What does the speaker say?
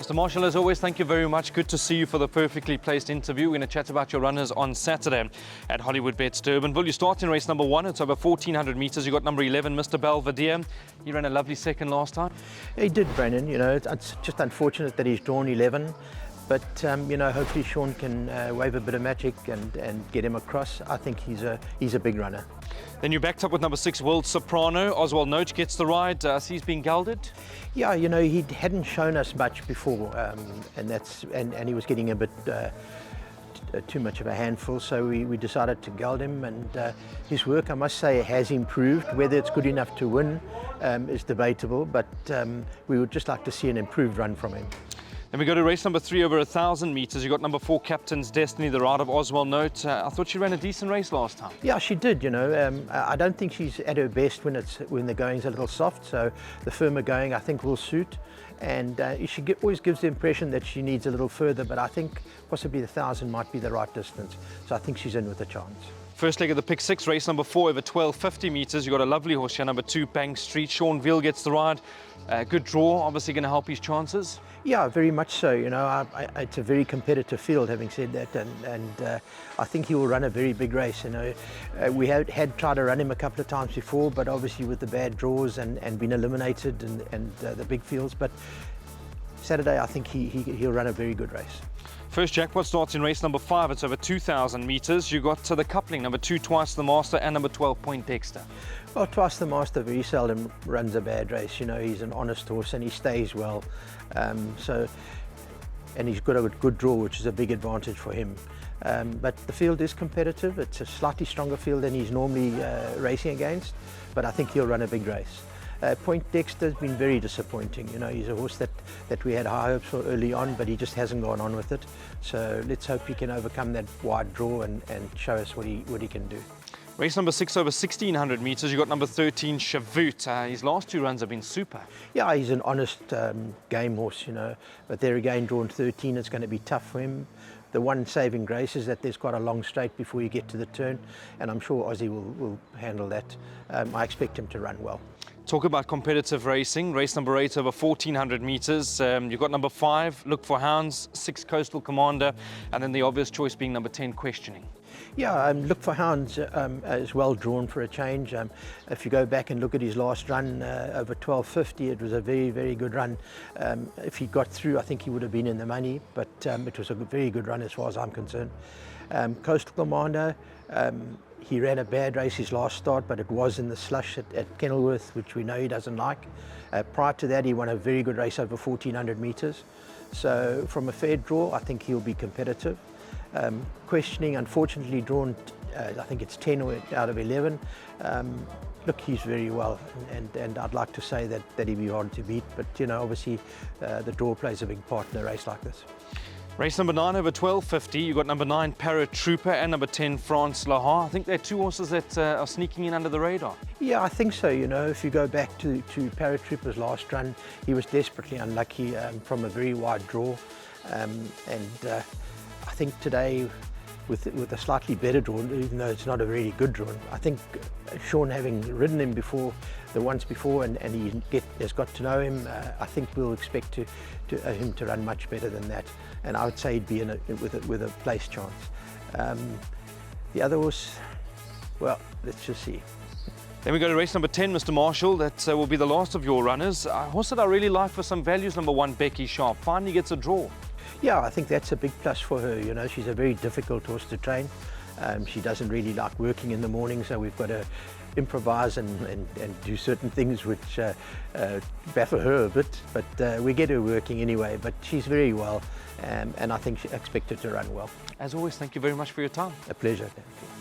Mr. Marshall, as always, thank you very much. Good to see you for the perfectly placed interview. We're going to chat about your runners on Saturday at Hollywood Bets Durbanville. You start in race number 1. It's over 1,400 metres. You got number 11, Mr. Belvedere. He ran a lovely second last time. He did, Brandon. You know, it's just unfortunate that he's drawn 11. But, you know, hopefully Sean can wave a bit of magic and get him across. I think he's a big runner. Then you backed up with number 6, World Soprano. Oswald Noach gets the ride. He's been gelded. Yeah, you know, he hadn't shown us much before, and he was getting a bit too much of a handful, so we decided to geld him, and his work, I must say, has improved. Whether it's good enough to win is debatable, but we would just like to see an improved run from him. Then we go to race number 3 over 1,000 metres. You got number 4, Captain's Destiny, the ride of Oswald Noach. I thought she ran a decent race last time. Yeah, she did. You know, I don't think she's at her best when the going's a little soft. So the firmer going, I think, will suit. And she always gives the impression that she needs a little further. But I think possibly the 1,000 might be the right distance. So I think she's in with a chance. First leg of the pick 6, race number 4 over 1,250 metres. You got a lovely horse here, number 2, Bank Street. Sean Veal gets the ride. Good draw, obviously going to help his chances. Yeah, very much so. You know, it's a very competitive field, having said that, and I think he will run a very big race. You know, we had tried to run him a couple of times before, but obviously with the bad draws and been eliminated and the big fields. But Saturday, I think he'll run a very good race. First jackpot starts in race number 5. It's over 2,000 metres. You got the coupling, number 2, Twice the Master, and number 12, Point Dexter. Well, Twice the Master very seldom runs a bad race. You know, he's an honest horse and he stays well. And he's got a good draw, which is a big advantage for him. But the field is competitive. It's a slightly stronger field than he's normally racing against, but I think he'll run a big race. Point Dexter's been very disappointing. You know, he's a horse that we had high hopes for early on, but he just hasn't gone on with it. So let's hope he can overcome that wide draw and show us what he can do. Race number 6 over 1,600 metres. You got number 13, Shavut. His last 2 runs have been super. Yeah, he's an honest game horse, you know. But there again, drawn 13, it's going to be tough for him. The one saving grace is that there's quite a long straight before you get to the turn, and I'm sure Aussie will handle that. I expect him to run well. Talk about competitive racing. Race number 8 over 1,400 metres. You've got number 5, Look for Hounds, 6, Coastal Commander, and then the obvious choice being number 10, Questioning. Yeah, Look for Hounds is well drawn for a change. If you go back and look at his last run over 1,250, it was a very, very good run. If he got through, I think he would have been in the money, but it was a very good run as far as I'm concerned. Coastal Commander, he ran a bad race his last start, but it was in the slush at Kenilworth, which we know he doesn't like. Prior to that, he won a very good race over 1,400 metres. So from a fair draw, I think he'll be competitive. Questioning, unfortunately drawn, I think it's 10 out of 11. Look, he's very well, and I'd like to say that he'd be hard to beat, but you know, obviously the draw plays a big part in a race like this. Race number 9 over 1,250. You got number 9, Paratrooper, and number 10, France Lahar. I think they're 2 horses that are sneaking in under the radar. Yeah, I think so. You know, if you go back to Paratrooper's last run, he was desperately unlucky from a very wide draw, I think today, with a slightly better draw, even though it's not a really good draw, I think Sean, having ridden him once before, and he has got to know him, I think we'll expect him to run much better than that. And I would say he'd be with a place chance. The other horse, well, let's just see. Then we go to race number 10, Mr. Marshall. That will be the last of your runners. A horse that I really like for some values, number 1, Becky Sharp. Finally gets a draw. Yeah, I think that's a big plus for her. You know, she's a very difficult horse to train. She doesn't really like working in the morning, so we've got to improvise and do certain things which baffle her a bit. But we get her working anyway. But she's very well, and I think she expected to run well. As always, thank you very much for your time. A pleasure. Thank you.